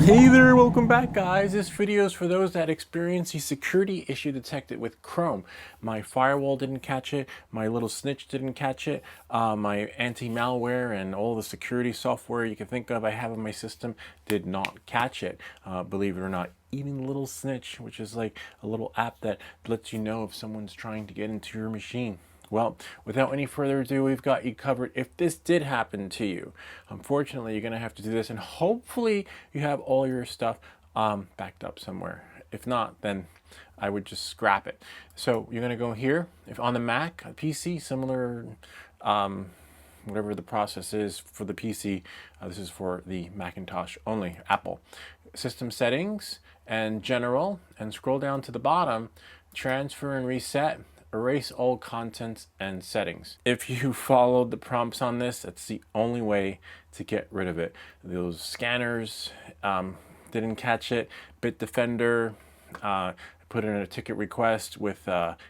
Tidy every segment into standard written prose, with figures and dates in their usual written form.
Hey there, welcome back guys. This video is for those that experience a security issue detected with Chrome. My firewall didn't catch it, my little snitch didn't catch it, my anti-malware and all the security software you can think of I have in my system did not catch it. Believe it or not, even Little Snitch, which is like a little app that lets you know if someone's trying to get into your machine. Well, without any further ado, we've got you covered if this did happen to you. Unfortunately, you're going to have to do this, and hopefully you have all your stuff backed up somewhere. If not, then I would just scrap it. So you're going to go here. If on the Mac, a PC, similar, whatever the process is for the PC, this is for the Macintosh only, Apple. System settings and general, and scroll down to the bottom, transfer and reset. Erase all contents and settings. If you followed the prompts on this, that's the only way to get rid of it. Those scanners didn't catch it. Bitdefender put in a ticket request with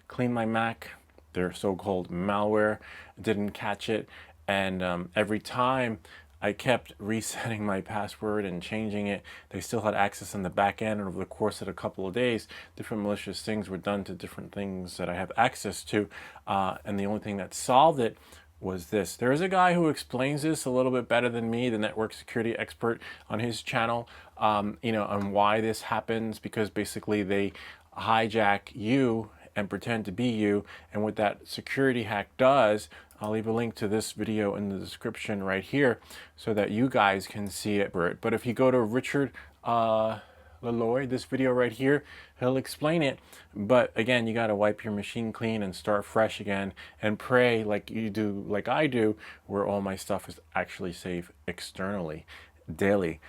Clean My Mac, their so-called malware, didn't catch it. And every time I kept resetting my password and changing it, they still had access on the back end, and over the course of a couple of days, different malicious things were done to different things that I have access to, and the only thing that solved it was this. There is a guy who explains this a little bit better than me, the network security expert, on his channel, on why this happens, because basically they hijack you and pretend to be you, and what that security hack does, I'll leave a link to this video in the description right here so that you guys can see it. But if you go to Richard Laloy, this video right here, he'll explain it. But again, you got to wipe your machine clean and start fresh again and pray like you do, like I do, where all my stuff is actually saved externally daily.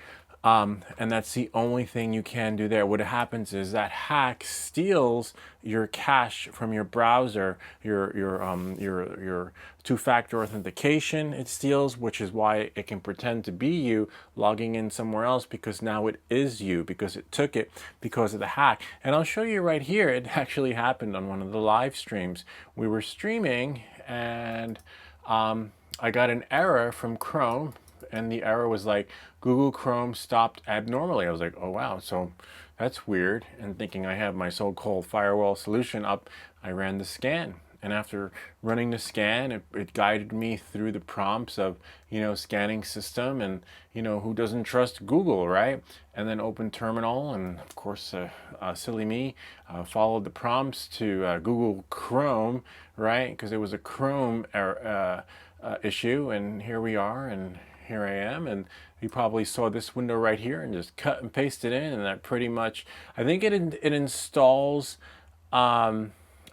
And that's the only thing you can do there. What happens is that hack steals your cache from your browser, your two-factor authentication it steals, which is why it can pretend to be you logging in somewhere else, because now it is you, because it took it because of the hack. And I'll show you right here, it actually happened on one of the live streams. We were streaming and I got an error from Chrome, and the error was like Google Chrome stopped abnormally. I was like, oh wow, so that's weird. And thinking I have my so-called firewall solution up, I ran the scan. And after running the scan, it guided me through the prompts of, scanning system, and, who doesn't trust Google, right? And then open terminal, and of course, silly me, followed the prompts to Google Chrome, right? Because it was a Chrome error, issue, and here we are, and here I am, and you probably saw this window right here and just cut and paste it in, and that pretty much, I think it installs a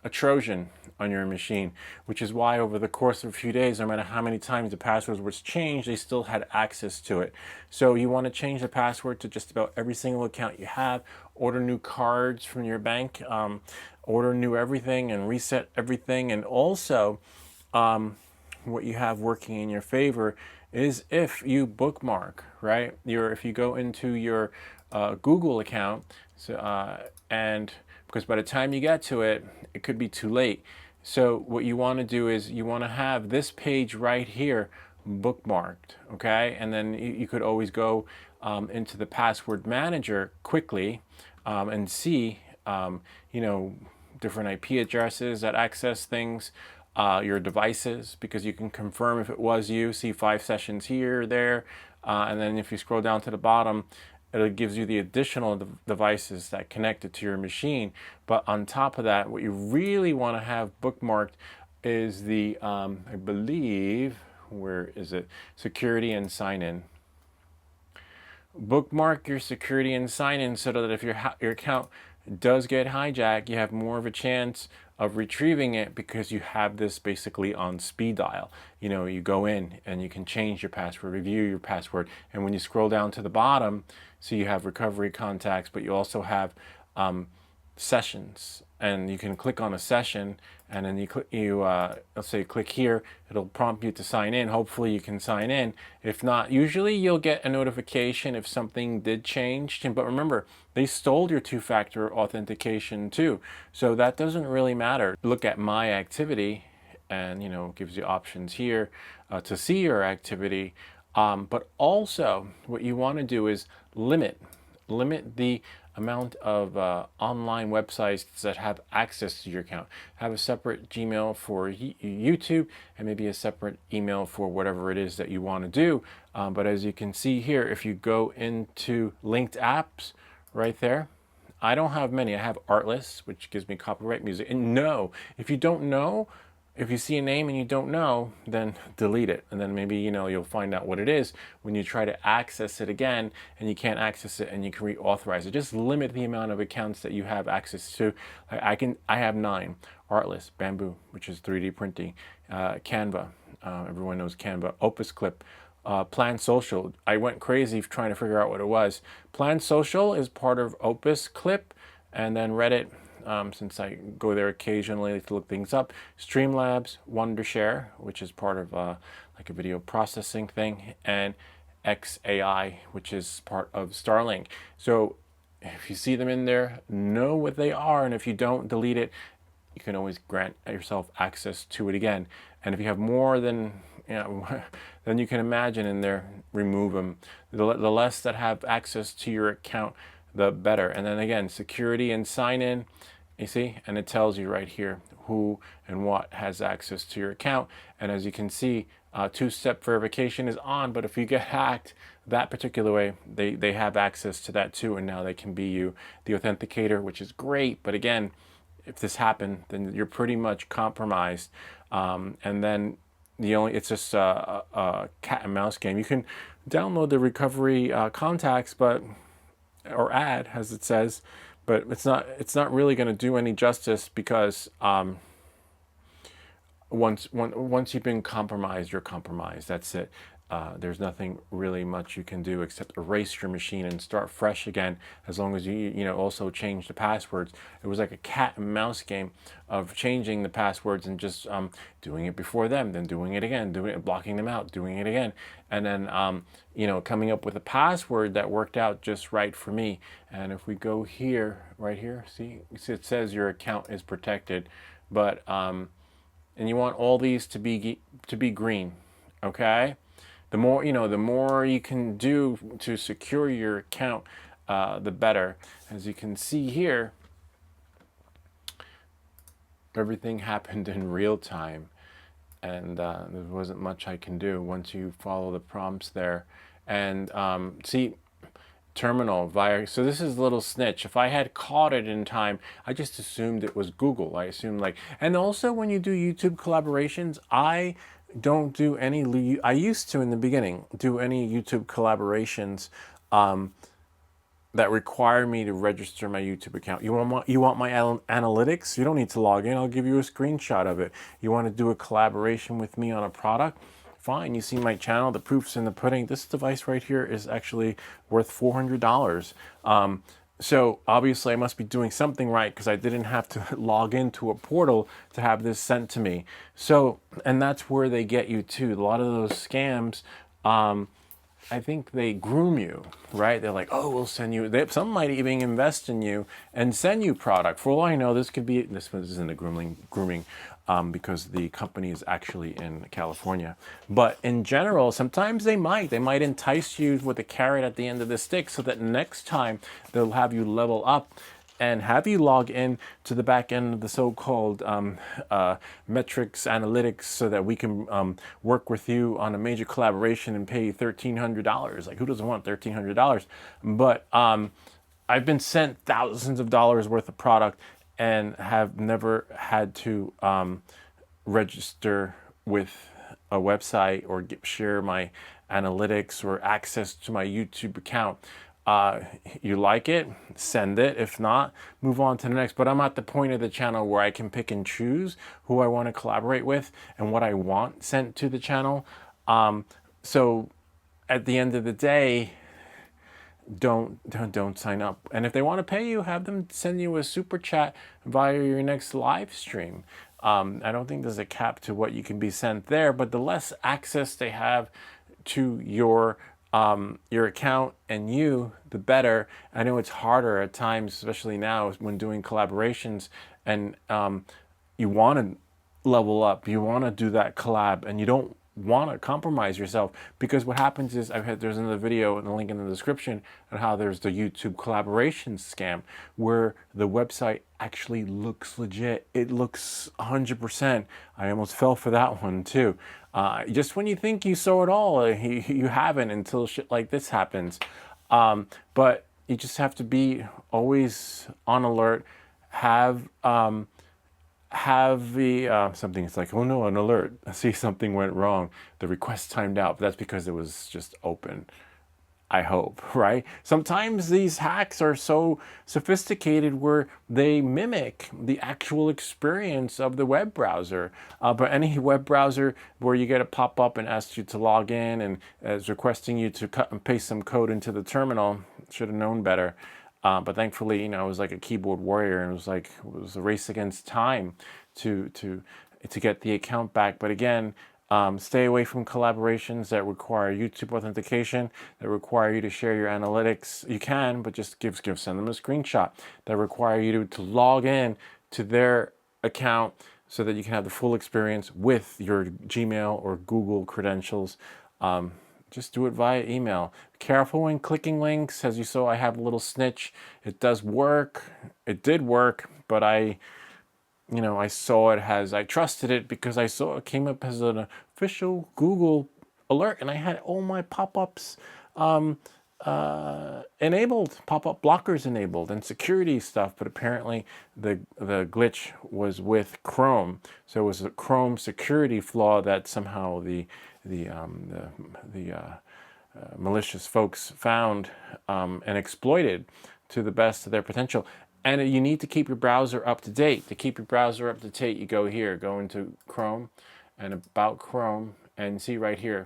Trojan on your machine, which is why over the course of a few days, no matter how many times the password was changed, they still had access to it. So you want to change the password to just about every single account you have, order new cards from your bank, order new everything and reset everything. And also what you have working in your favor is if you bookmark, right? If you go into your Google account, and because by the time you get to it, it could be too late. So what you want to do is you want to have this page right here bookmarked, okay? And then you could always go into the password manager quickly and see, different IP addresses that access things, your devices, because you can confirm if it was you, see 5 sessions here, there, and then if you scroll down to the bottom, it gives you the additional devices that connected to your machine. But on top of that, what you really want to have bookmarked is the, I believe, where is it? Security and sign in. Bookmark your security and sign in so that if your account does get hijacked, you have more of a chance of retrieving it, because you have this basically on speed dial. You go in and you can change your password, review your password, and when you scroll down to the bottom, so you have recovery contacts, but you also have sessions, and you can click on a session, and then let's say click here, it'll prompt you to sign in. Hopefully you can sign in. If not, usually you'll get a notification if something did change. But remember, they stole your two-factor authentication too, so that doesn't really matter. Look at my activity, and it gives you options here to see your activity. But also what you want to do is limit limit the amount of online websites that have access to your account. Have a separate Gmail for YouTube and maybe a separate email for whatever it is that you want to do. But as you can see here, if you go into linked apps right there, I don't have many. I have Artlist, which gives me copyright music. And no, if you don't know, if you see a name and you don't know, then delete it. And then maybe, you'll find out what it is when you try to access it again and you can't access it and you can reauthorize it. Just limit the amount of accounts that you have access to. I have 9. Artlist, Bamboo, which is 3D printing, Canva, everyone knows Canva, Opus Clip, Plan Social. I went crazy trying to figure out what it was. Plan Social is part of Opus Clip, and then Reddit, since I go there occasionally to look things up. Streamlabs, Wondershare, which is part of like a video processing thing, and XAI, which is part of Starlink. So if you see them in there, know what they are, and if you don't, delete it. You can always grant yourself access to it again. And if you have more than then you can imagine in there, remove them. The less that have access to your account, the better. And then again, security and sign in, you see, and it tells you right here who and what has access to your account. And as you can see, two-step verification is on, but if you get hacked that particular way, they have access to that too, and now they can be you, the authenticator, which is great. But again, if this happened, then you're pretty much compromised. And then it's just a cat and mouse game. You can download the recovery contacts, or add, as it says, but it's not really going to do any justice, because once you've been compromised, you're compromised. That's it. There's nothing really much you can do except erase your machine and start fresh again, as long as you also change the passwords. It was like a cat and mouse game of changing the passwords and just doing it before them, then doing it again, blocking them out, doing it again, and then coming up with a password that worked out just right for me. And if we go here, right here, see it says your account is protected, but and you want all these to be green, okay? The more you can do to secure your account, the better. As you can see here, everything happened in real time, and there wasn't much I can do once you follow the prompts there. And see, terminal via, so this is a little snitch. If I had caught it in time, I just assumed it was Google. I assumed and also when you do YouTube collaborations, I don't do any, I used to in the beginning do any YouTube collaborations that require me to register my YouTube account. You want my analytics? You don't need to log in. I'll give you a screenshot of it. You want to do a collaboration with me on a product? Fine. You see my channel, the proof's in the pudding. This device right here is actually worth $400. So obviously I must be doing something right, because I didn't have to log into a portal to have this sent to me. So, and that's where they get you too. A lot of those scams, I think they groom you, right? They're like, oh, we'll send you, some might even invest in you and send you product. For all I know, this isn't a grooming, because the company is actually in California. But in general, sometimes they might entice you with a carrot at the end of the stick, so that next time they'll have you level up and have you log in to the back end of the so-called metrics analytics, so that we can work with you on a major collaboration and pay you $1,300. Like, who doesn't want $1,300? But I've been sent thousands of dollars worth of product and have never had to register with a website or share my analytics or access to my YouTube account. You like it, send it. If not, move on to the next. But I'm at the point of the channel where I can pick and choose who I want to collaborate with and what I want sent to the channel. So at the end of the day, don't sign up. And if they want to pay you, have them send you a super chat via your next live stream. I don't think there's a cap to what you can be sent there, but the less access they have to your account and the better. I know it's harder at times, especially now when doing collaborations, and you want to level up, you want to do that collab, and you don't want to compromise yourself, because what happens is, there's another video and a link in the description on how there's the YouTube collaboration scam where the website actually looks legit. It looks 100%. I almost fell for that one too. Just when you think you saw it all, you haven't until shit like this happens. But you just have to be always on alert. Have the something, it's like, oh no, an alert, I see something went wrong, the request timed out, but that's because it was just open, I hope, right? Sometimes these hacks are so sophisticated where they mimic the actual experience of the web browser. But any web browser where you get a pop-up and asks you to log in and is requesting you to cut and paste some code into the terminal, should have known better. But thankfully, I was like a keyboard warrior, and it was a race against time to get the account back. But again, stay away from collaborations that require YouTube authentication, that require you to share your analytics. You can, but just send them a screenshot. That require you to log in to their account so that you can have the full experience with your Gmail or Google credentials. Just do it via email. Careful when clicking links. As you saw, I have a little snitch. It does work. It did work, but I saw it as, I trusted it because I saw it came up as an official Google alert, and I had all my pop-ups enabled, pop-up blockers enabled, and security stuff. But apparently the glitch was with Chrome, so it was a Chrome security flaw that somehow the malicious folks found and exploited to the best of their potential. And you need to keep your browser up to date. To keep your browser up to date, you go into Chrome and About Chrome, and see right here.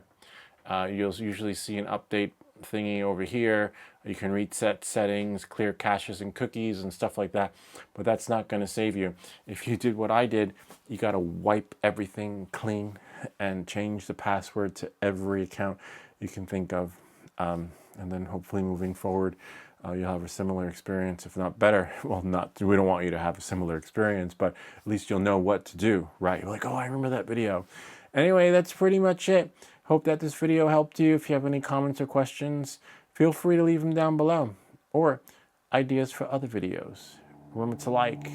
You'll usually see an update thingy over here. You can reset settings, clear caches and cookies and stuff like that, but that's not going to save you. If you did what I did, you got to wipe everything clean and change the password to every account you can think of, and then hopefully moving forward you'll have a similar experience, if not better. Well, we don't want you to have a similar experience, but at least you'll know what to do, right? You're like, oh, I remember that video. Anyway, that's pretty much it. Hope that this video helped you. If you have any comments or questions, feel free to leave them down below, or ideas for other videos. Remember to like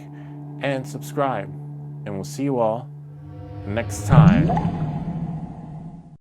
and subscribe, and we'll see you all next time.